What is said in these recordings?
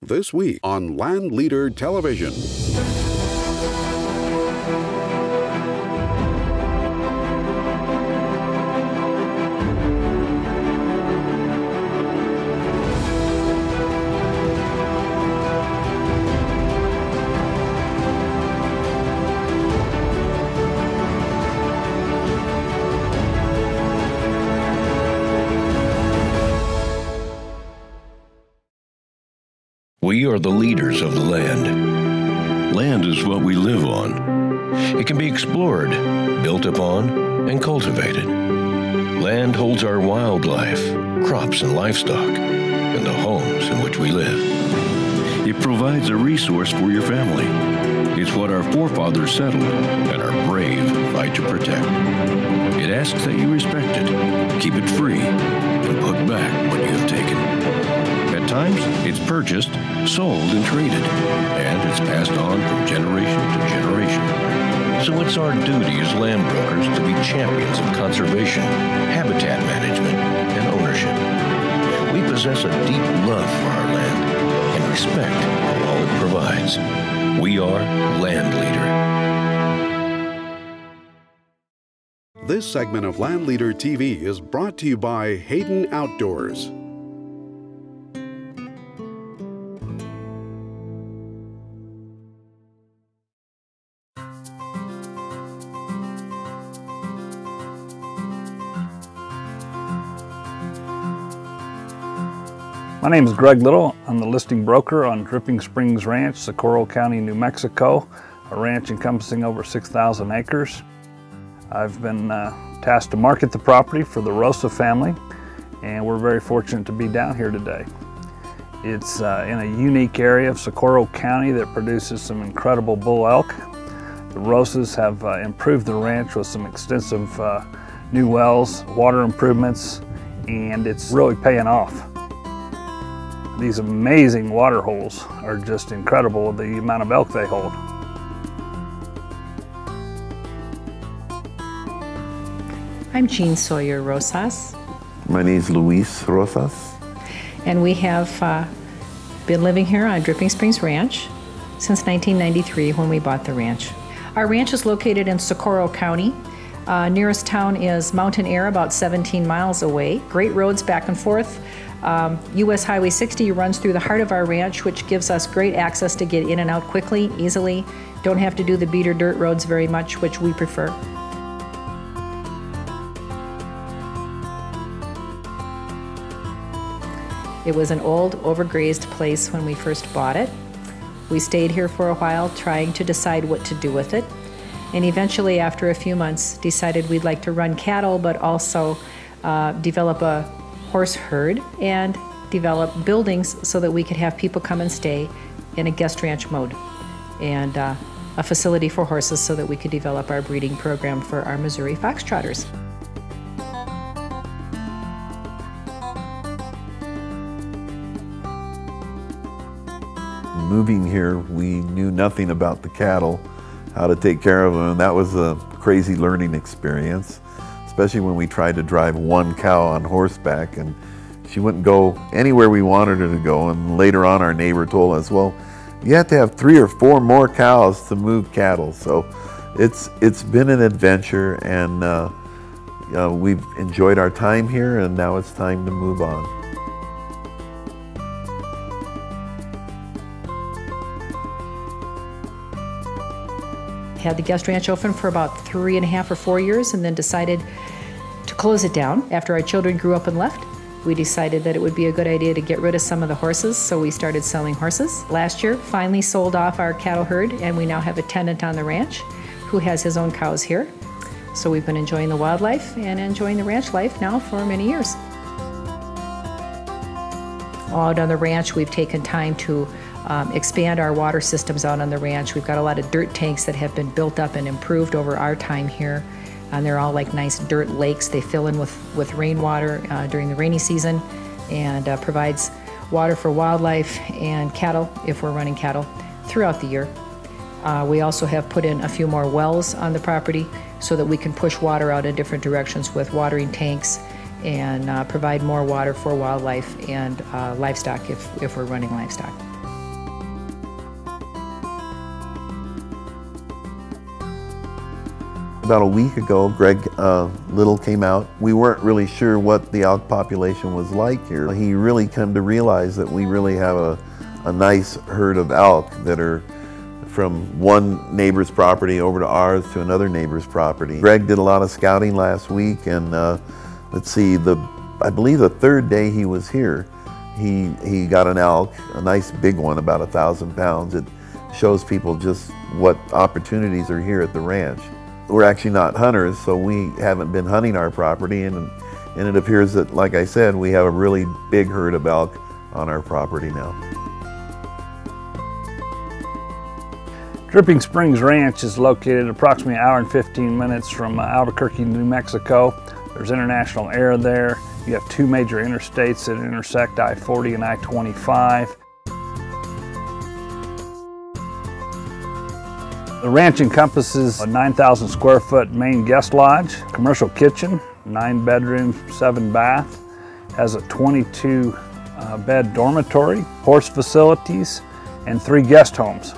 This week on LandLeader Television. We are the leaders of the land. Land is what we live on. It can be explored, built upon, and cultivated. Land holds our wildlife, crops and livestock, and the homes in which we live. It provides a resource for your family. It's what our forefathers settled and our brave fight to protect. It asks that you respect it, keep it free, and put back what you have taken. At times, it's purchased, sold, and traded, and it's passed on from generation to generation. So it's our duty as land brokers to be champions of conservation, habitat management, and ownership. We possess a deep love for our land and respect for all it provides. We are LandLeader. This segment of LandLeader TV is brought to you by Hayden Outdoors. My name is Greg Little. I'm the listing broker on Dripping Springs Ranch, Socorro County, New Mexico, a ranch encompassing over 6,000 acres. I've been tasked to market the property for the Rosa family, and we're very fortunate to be down here today. It's in a unique area of Socorro County that produces some incredible bull elk. The Rosas have improved the ranch with some extensive new wells, water improvements, and it's really paying off. These amazing water holes are just incredible, the amount of elk they hold. I'm Jean Sawyer Rosas. My name is Luis Rosas. And we have been living here on Dripping Springs Ranch since 1993 when we bought the ranch. Our ranch is located in Socorro County. Nearest town is Mountain Air, about 17 miles away. Great roads back and forth. US Highway 60 runs through the heart of our ranch, which gives us great access to get in and out quickly, easily. Don't have to do the beater dirt roads very much, which we prefer. It was an old, overgrazed place when we first bought it. We stayed here for a while trying to decide what to do with it, and eventually, after a few months, decided we'd like to run cattle, but also develop a horse herd and develop buildings so that we could have people come and stay in a guest ranch mode, and a facility for horses so that we could develop our breeding program for our Missouri foxtrotters. Moving here, we knew nothing about the cattle, how to take care of them, and that was a crazy learning experience, especially when we tried to drive one cow on horseback and she wouldn't go anywhere we wanted her to go. And later on, our neighbor told us, well, you have to have 3 or 4 more cows to move cattle. So it's been an adventure, and we've enjoyed our time here, and now it's time to move on. Had the guest ranch open for about 3.5 or 4 years, and then decided to close it down. After our children grew up and left, we decided that it would be a good idea to get rid of some of the horses, so we started selling horses. Last year, finally sold off our cattle herd, and we now have a tenant on the ranch who has his own cows here. So we've been enjoying the wildlife and enjoying the ranch life now for many years. Out on the ranch, we've taken time to expand our water systems out on the ranch. We've got a lot of dirt tanks that have been built up and improved over our time here. And they're all like nice dirt lakes. They fill in with rainwater during the rainy season, and provides water for wildlife and cattle, if we're running cattle, throughout the year. We also have put in a few more wells on the property so that we can push water out in different directions with watering tanks, and provide more water for wildlife and livestock if we're running livestock. about a week ago, Greg Little came out. We weren't really sure what the elk population was like here. He really came to realize that we really have a nice herd of elk that are from one neighbor's property over to ours to another neighbor's property. Greg did a lot of scouting last week, and let's see, I believe the third day he was here, he got an elk, a nice big one, about 1,000 pounds. It shows people just what opportunities are here at the ranch. We're actually not hunters, so we haven't been hunting our property, and it appears that, like I said, we have a really big herd of elk on our property now. Dripping Springs Ranch is located approximately an hour and 15 minutes from Albuquerque, New Mexico. There's international air there. You have two major interstates that intersect I-40 and I-25. The ranch encompasses a 9,000 square foot main guest lodge, commercial kitchen, 9 bedroom, 7 bath, has a 22 bed dormitory, horse facilities, and 3 guest homes.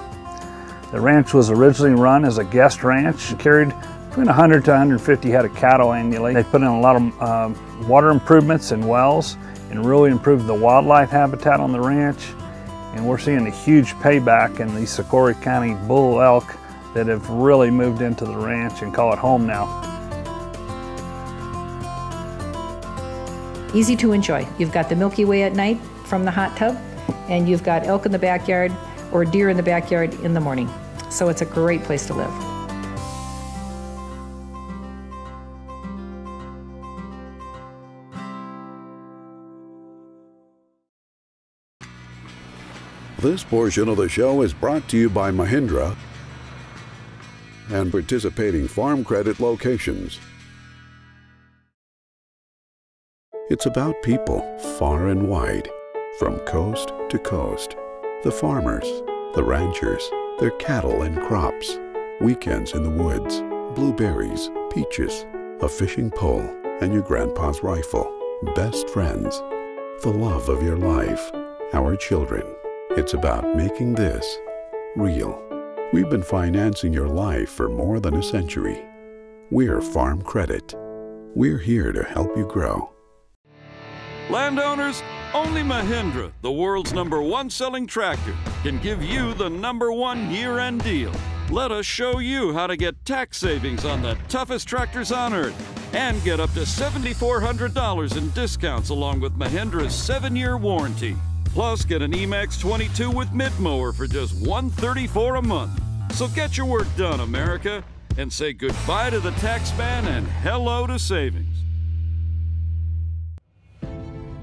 The ranch was originally run as a guest ranch and carried between 100 to 150 head of cattle annually. They put in a lot of water improvements and wells and really improved the wildlife habitat on the ranch. And we're seeing a huge payback in the Socorro County bull elk that have really moved into the ranch and call it home now. Easy to enjoy. You've got the Milky Way at night from the hot tub, and you've got elk in the backyard or deer in the backyard in the morning. So it's a great place to live. This portion of the show is brought to you by Mahindra and participating farm credit locations. It's about people far and wide, from coast to coast. The farmers, the ranchers, their cattle and crops, weekends in the woods, blueberries, peaches, a fishing pole, and your grandpa's rifle. Best friends, the love of your life, our children. It's about making this real. We've been financing your life for more than a century. We're Farm Credit. We're here to help you grow. Landowners, only Mahindra, the world's #1 selling tractor, can give you the #1 year-end deal. Let us show you how to get tax savings on the toughest tractors on earth and get up to $7,400 in discounts along with Mahindra's 7-year warranty. Plus, get an Emax 22 with mid-mower for just $134 a month. So get your work done, America, and say goodbye to the tax man and hello to savings.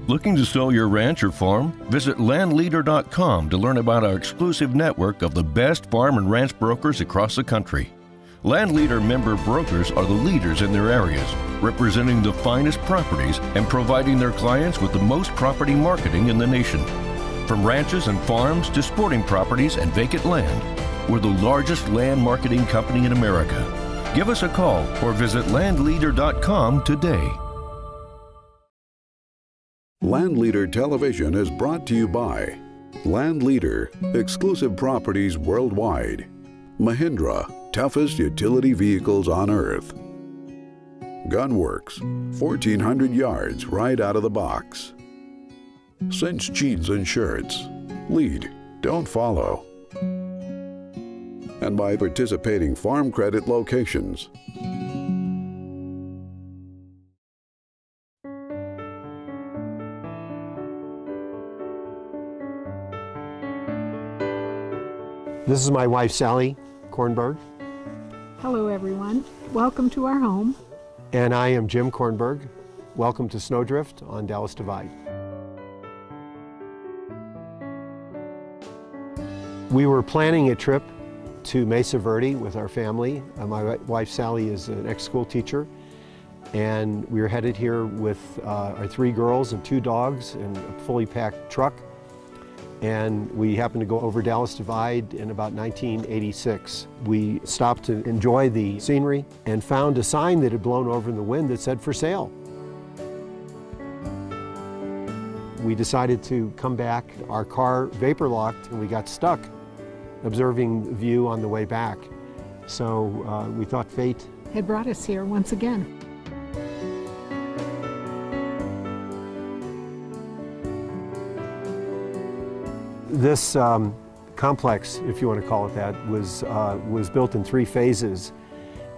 Looking to sell your ranch or farm? Visit LandLeader.com to learn about our exclusive network of the best farm and ranch brokers across the country. LandLeader member brokers are the leaders in their areas, representing the finest properties and providing their clients with the most property marketing in the nation. From ranches and farms to sporting properties and vacant land, we're the largest land marketing company in America. Give us a call or visit LandLeader.com today. LandLeader Television is brought to you by LandLeader, exclusive properties worldwide. Mahindra, toughest utility vehicles on earth. Gunworks, 1,400 yards right out of the box. Cinch jeans and shirts. Lead, don't follow. And by participating farm credit locations. This is my wife, Sally Kornberg. Hello, everyone. Welcome to our home. And I am Jim Kornberg. Welcome to Snowdrift on Dallas Divide. We were planning a trip to Mesa Verde with our family. My wife, Sally, is an ex-school teacher. And we were headed here with our 3 girls and 2 dogs and a fully packed truck. And we happened to go over Dallas Divide in about 1986. We stopped to enjoy the scenery and found a sign that had blown over in the wind that said "for sale." We decided to come back. Our car vapor locked and we got stuck observing the view on the way back. So we thought fate had brought us here once again. This complex, if you want to call it that, was built in 3 phases.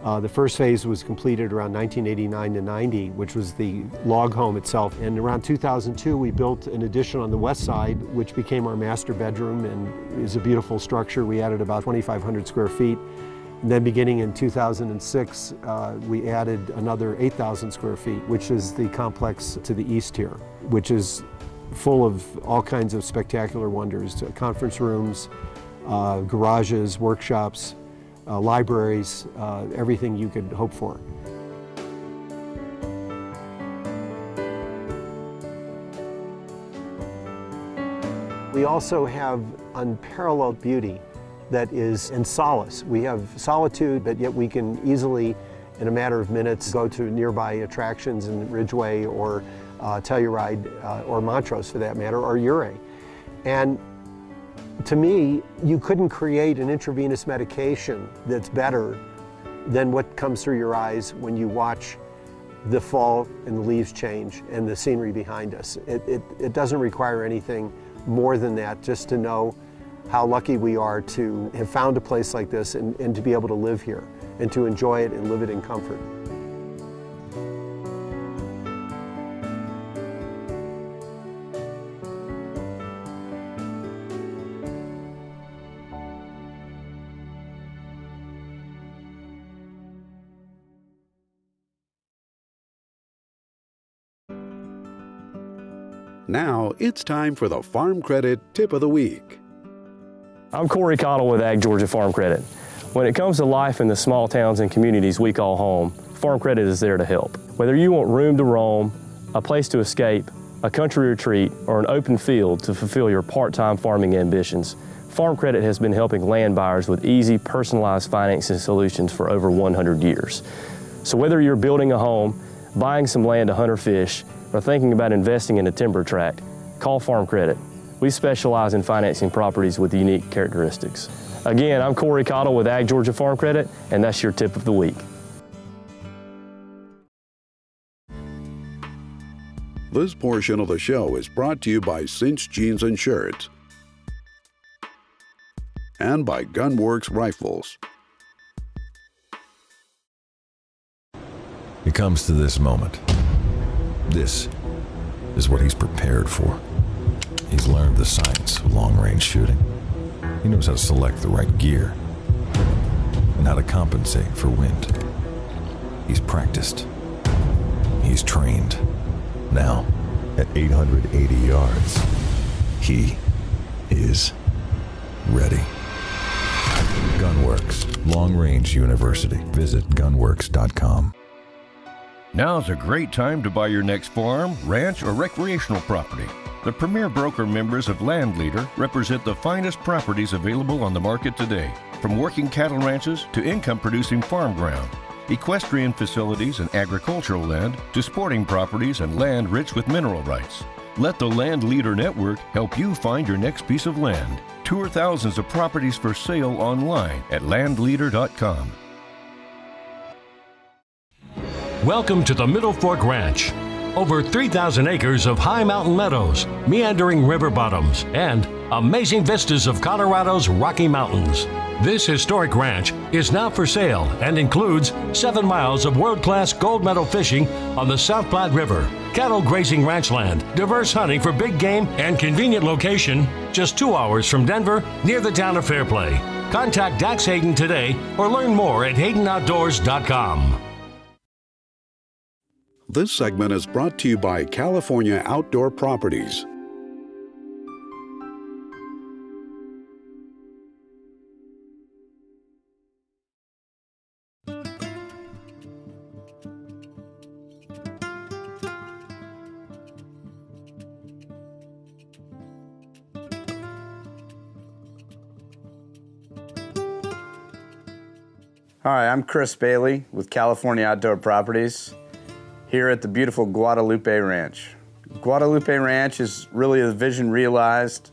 The first phase was completed around 1989 to 90, which was the log home itself. And around 2002, we built an addition on the west side, which became our master bedroom and is a beautiful structure. We added about 2,500 square feet. And then beginning in 2006, we added another 8,000 square feet, which is the complex to the east here, which is full of all kinds of spectacular wonders, conference rooms, garages, workshops, libraries, everything you could hope for. We also have unparalleled beauty that is in solace. We have solitude, but yet we can easily, in a matter of minutes, go to nearby attractions in Ridgeway or Telluride or Montrose for that matter, or Ouray. And to me, you couldn't create an intravenous medication that's better than what comes through your eyes when you watch the fall and the leaves change and the scenery behind us. It doesn't require anything more than that, just to know how lucky we are to have found a place like this and to be able to live here and to enjoy it and live it in comfort. Now it's time for the Farm Credit Tip of the Week. I'm Corey Cottle with Ag Georgia Farm Credit. When it comes to life in the small towns and communities we call home, Farm Credit is there to help. Whether you want room to roam, a place to escape, a country retreat, or an open field to fulfill your part-time farming ambitions, Farm Credit has been helping land buyers with easy, personalized financing solutions for over 100 years. So whether you're building a home, buying some land to hunt or fish, or thinking about investing in a timber tract, call Farm Credit. We specialize in financing properties with unique characteristics. Again, I'm Corey Cottle with Ag Georgia Farm Credit, and that's your tip of the week. This portion of the show is brought to you by Cinch Jeans and Shirts and by Gunworks Rifles. It comes to this moment. This is what he's prepared for. He's learned the science of long-range shooting. He knows how to select the right gear and how to compensate for wind. He's practiced. He's trained. Now, at 880 yards, he is ready. Gunworks, Long-Range University. Visit gunworks.com. Now's a great time to buy your next farm, ranch, or recreational property. The premier broker members of LandLeader represent the finest properties available on the market today, from working cattle ranches to income-producing farm ground, equestrian facilities and agricultural land to sporting properties and land rich with mineral rights. Let the LandLeader network help you find your next piece of land. Tour thousands of properties for sale online at landleader.com. Welcome to the Middle Fork Ranch. Over 3,000 acres of high mountain meadows, meandering river bottoms, and amazing vistas of Colorado's Rocky Mountains. This historic ranch is now for sale and includes 7 miles of world-class gold medal fishing on the South Platte River, cattle grazing ranch land, diverse hunting for big game, and convenient location just 2 hours from Denver near the town of Fairplay. Contact Dax Hayden today or learn more at haydenoutdoors.com. This segment is brought to you by California Outdoor Properties. Hi, I'm Chris Bailey with California Outdoor Properties here at the beautiful Guadalupe Ranch. Guadalupe Ranch is really a vision realized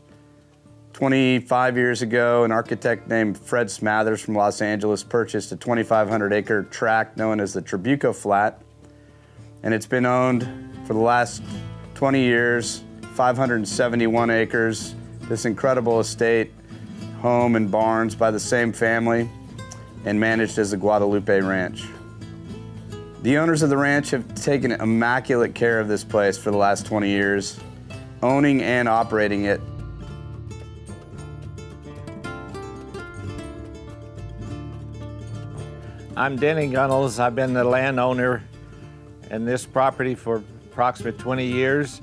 25 years ago, an architect named Fred Smathers from Los Angeles purchased a 2,500-acre tract known as the Trabuco Flat, and it's been owned for the last 20 years, 571 acres, this incredible estate, home and barns by the same family, and managed as the Guadalupe Ranch. The owners of the ranch have taken immaculate care of this place for the last 20 years, owning and operating it. I'm Denny Gunnels. I've been the landowner in this property for approximately 20 years.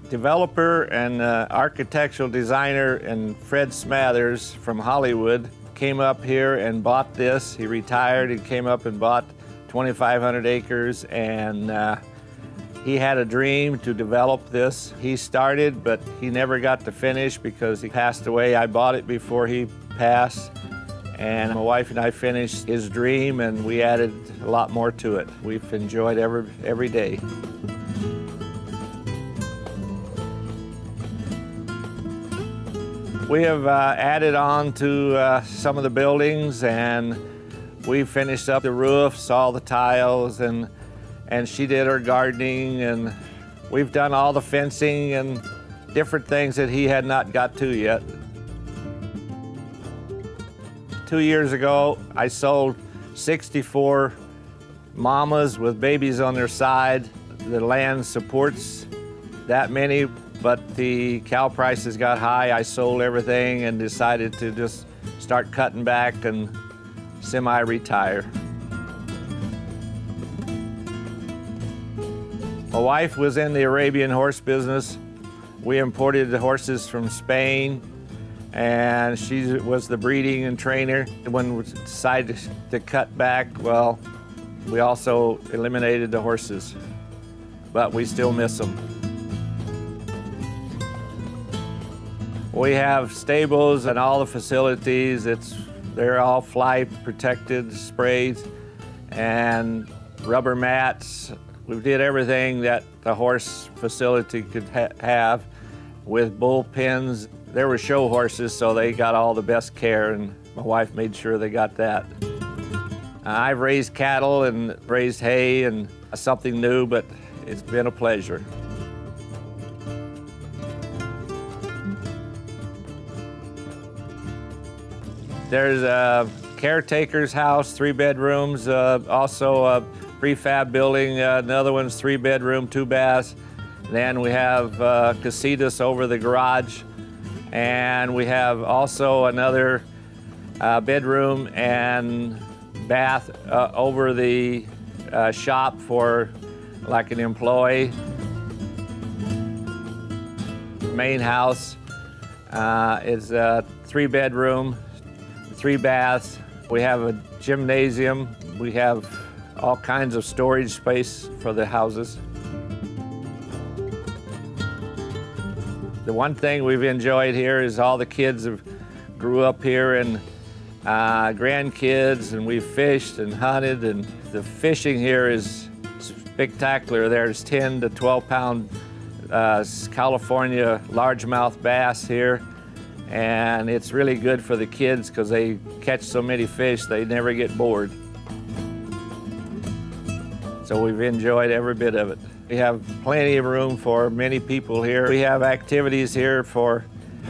Developer and architectural designer and Fred Smathers from Hollywood came up here and bought this. He retired and came up and bought 2,500 acres, and he had a dream to develop this. He started, but he never got to finish because he passed away. I bought it before he passed, and my wife and I finished his dream, and we added a lot more to it. We've enjoyed every day. We have added on to some of the buildings, and we finished up the roofs, all the tiles, and she did her gardening, and we've done all the fencing and different things that he had not got to yet. 2 years ago, I sold 64 mamas with babies on their side. The land supports that many, but the cow prices got high. I sold everything and decided to just start cutting back and semi-retire. My wife was in the Arabian horse business. We imported the horses from Spain, and she was the breeding and trainer. When we decided to cut back, well, we also eliminated the horses, but we still miss them. We have stables and all the facilities. They're all fly protected, sprays, and rubber mats. We did everything that the horse facility could have with bullpens. There were show horses, so they got all the best care, and my wife made sure they got that. I've raised cattle and raised hay and something new, but it's been a pleasure. There's a caretaker's house, 3 bedrooms, also a prefab building, another one's 3 bedroom, 2 baths. Then we have casitas over the garage, and we have also another bedroom and bath over the shop for like an employee. Main house is a 3 bedroom, 3 baths. We have a gymnasium. We have all kinds of storage space for the houses. The one thing we've enjoyed here is all the kids have grew up here, and grandkids, and we've fished and hunted, and the fishing here is spectacular. There's 10 to 12 pound California largemouth bass here. And it's really good for the kids because they catch so many fish, they never get bored. So we've enjoyed every bit of it. We have plenty of room for many people here. We have activities here for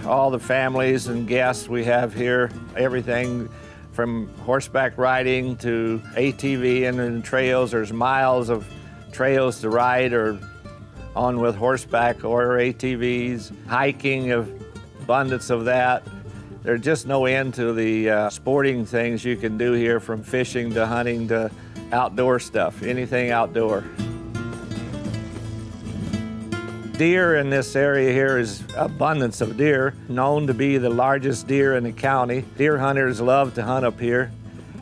all the families and guests we have here. Everything from horseback riding to ATV and trails. There's miles of trails to ride or on with horseback or ATVs. Hiking, abundance of that. There's just no end to the sporting things you can do here, from fishing to hunting to outdoor stuff, anything outdoor. Deer in this area here is abundance of deer, known to be the largest deer in the county. Deer hunters love to hunt up here.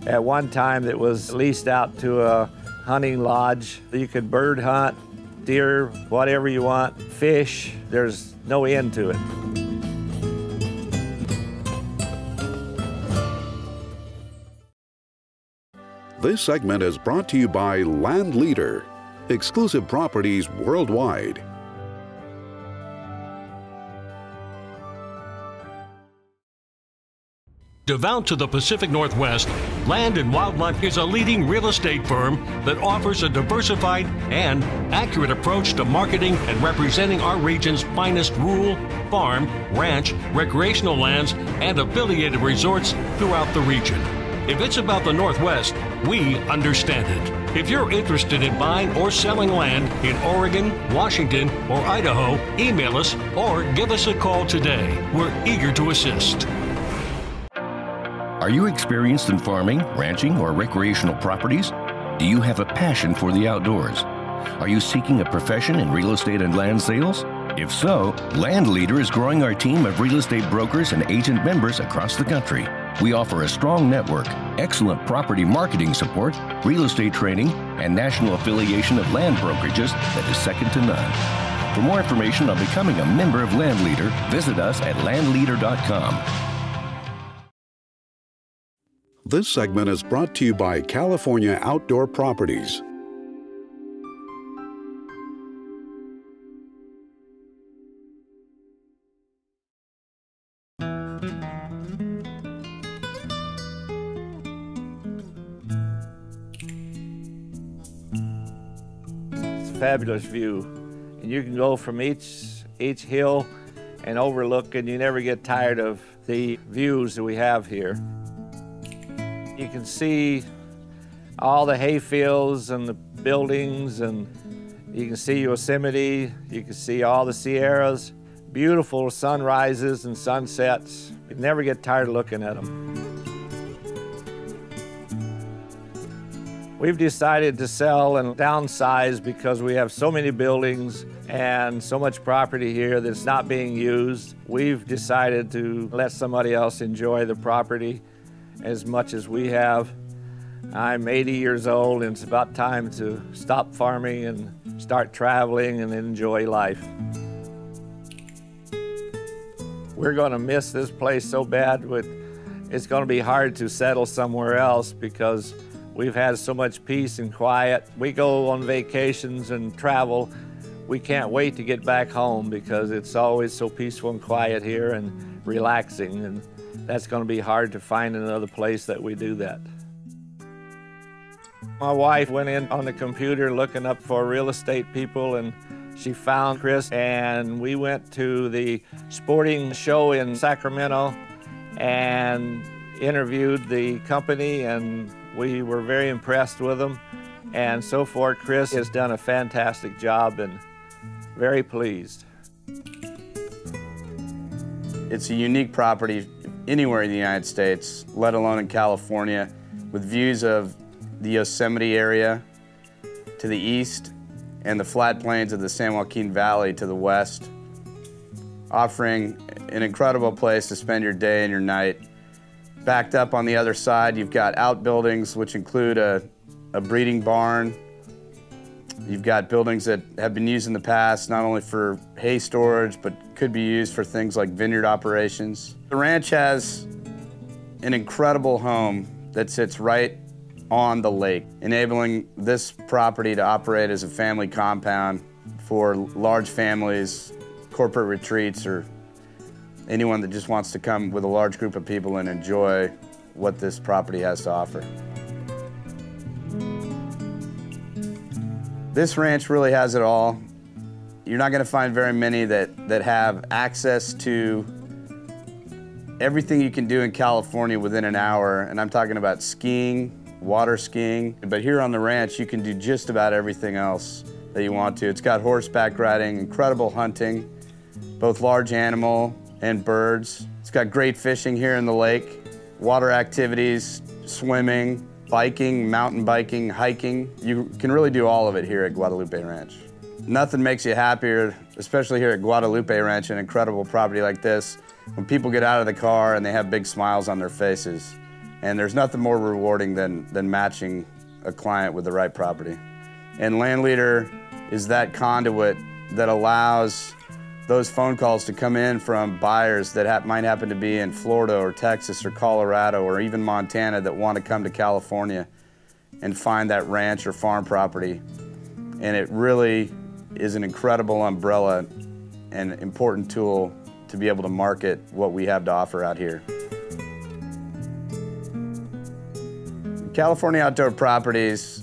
At one time it was leased out to a hunting lodge. You could bird hunt, deer, whatever you want, fish. There's no end to it. This segment is brought to you by LandLeader, exclusive properties worldwide. Devout to the Pacific Northwest, Land and Wildlife is a leading real estate firm that offers a diversified and accurate approach to marketing and representing our region's finest rural, farm, ranch, recreational lands, and affiliated resorts throughout the region. If it's about the Northwest, we understand it. If you're interested in buying or selling land in Oregon, Washington, or Idaho, email us or give us a call today. We're eager to assist. Are you experienced in farming, ranching, or recreational properties? Do you have a passion for the outdoors? Are you seeking a profession in real estate and land sales? If so, LandLeader is growing our team of real estate brokers and agent members across the country. We offer a strong network, excellent property marketing support, real estate training, and national affiliation of land brokerages that is second to none. For more information on becoming a member of LandLeader, visit us at landleader.com. This segment is brought to you by California Outdoor Properties. It's a fabulous view, and you can go from each hill and overlook, and you never get tired of the views that we have here. You can see all the hayfields and the buildings, and you can see Yosemite, you can see all the Sierras, beautiful sunrises and sunsets. You never get tired of looking at them. We've decided to sell and downsize because we have so many buildings and so much property here that's not being used. We've decided to let somebody else enjoy the property as much as we have. I'm 80 years old, and it's about time to stop farming and start traveling and enjoy life. We're going to miss this place so bad. It's going to be hard to settle somewhere else because we've had so much peace and quiet. We go on vacations and travel. We can't wait to get back home because it's always so peaceful and quiet here and relaxing. And that's going to be hard to find another place that we do that. My wife went in on the computer looking up for real estate people, and she found Chris, and we went to the sporting show in Sacramento and interviewed the company, and we were very impressed with them. And so far, Chris has done a fantastic job and very pleased. It's a unique property anywhere in the United States, let alone in California, with views of the Yosemite area to the east and the flat plains of the San Joaquin Valley to the west, offering an incredible place to spend your day and your night. Backed up on the other side, you've got outbuildings, which include a breeding barn. You've got buildings that have been used in the past, not only for hay storage, but could be used for things like vineyard operations. The ranch has an incredible home that sits right on the lake, enabling this property to operate as a family compound for large families, corporate retreats, or anyone that just wants to come with a large group of people and enjoy what this property has to offer. This ranch really has it all. You're not going to find very many that have access to everything you can do in California within an hour, and I'm talking about skiing, water skiing, but here on the ranch you can do just about everything else that you want to. It's got horseback riding, incredible hunting, both large animal and birds. It's got great fishing here in the lake, water activities, swimming, biking, mountain biking, hiking. You can really do all of it here at Guadalupe Ranch. Nothing makes you happier, especially here at Guadalupe Ranch, an incredible property like this, when people get out of the car and they have big smiles on their faces. And there's nothing more rewarding than matching a client with the right property. And LandLeader is that conduit that allows those phone calls to come in from buyers that might happen to be in Florida or Texas or Colorado or even Montana that want to come to California and find that ranch or farm property. And it really is an incredible umbrella and important tool to be able to market what we have to offer out here. California Outdoor Properties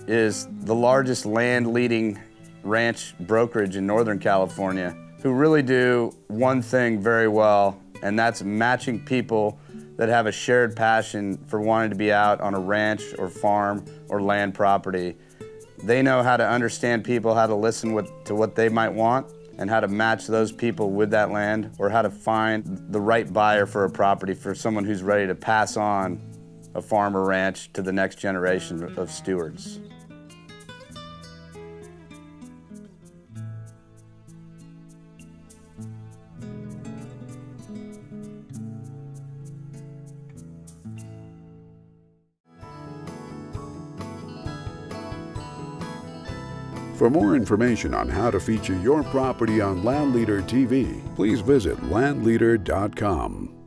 is the largest land-leading ranch brokerage in Northern California, who really do one thing very well, and that's matching people that have a shared passion for wanting to be out on a ranch or farm or land property. They know how to understand people, how to listen to what they might want, and how to match those people with that land, or how to find the right buyer for a property for someone who's ready to pass on a farm or ranch to the next generation of stewards. For more information on how to feature your property on LandLeader TV, please visit landleader.com.